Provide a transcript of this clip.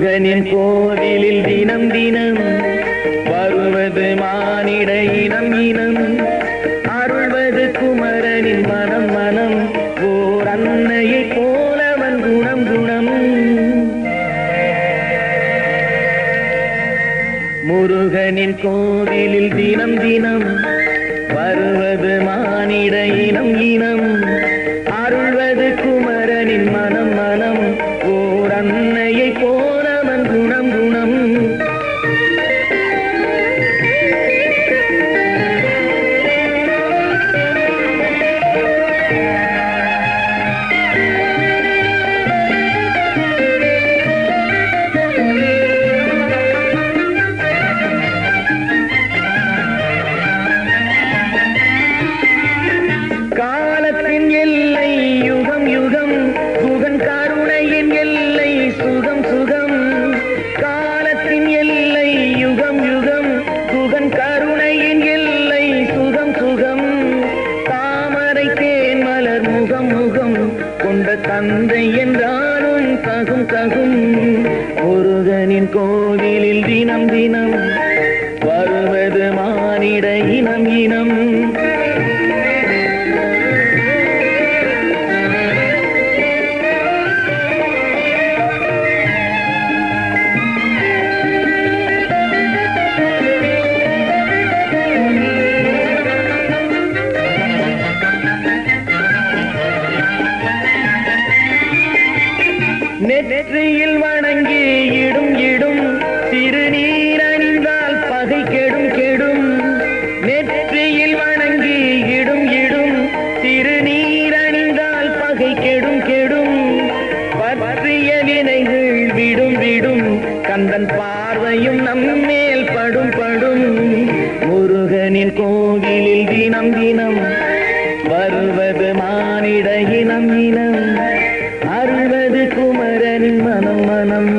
முருகனின் கோவிலில் தினம் தினம் வருவது மானிட இனம் இனம், அருள்வது குமரனின் மனம் மனம், ஓர் அன்னையை போலவன் குணம் குணம். முருகனின் கோவிலில் தினம் தினம் வருவது மானிட இனம் இனம், அருள்வது குமரனின் மனம் மனம், ஓர் அன்னையை போலவன் குணம் குணம். காலத்தின் எல்லை யுகம் யுகம், குகன் கருணையின் எல்லை சுகம் சுகம். காலத்தின் எல்லை யுகம் யுகம், குகன் கருணையின் எல்லை சுகம் சுகம். தாமரை தேன் மலர் முகம் முகம் கொண்ட தந்தை என்றாலும் தகும் தகும். முருகனின் கோவிலில் தினம் தினம் வருவது மானிட இனம் இனம். நெற்றியில் வணங்கி இடும் இடும், திருநீர் அணிந்தால் பகை கெடும் கெடும். நெற்றியில் வணங்கி இடும் இடும், திருநீர் அணிந்தால் பகை கெடும் கெடும். பற்றிய வினைகள் விடும் விடும், கந்தன் பார்வையும் நம்மேல் படும் படும். முருகனின் கோவிலில் தினம் தினம் வருவது மானிட இனம் இனம், அருள்வது குமரனின் மனம் மனம்.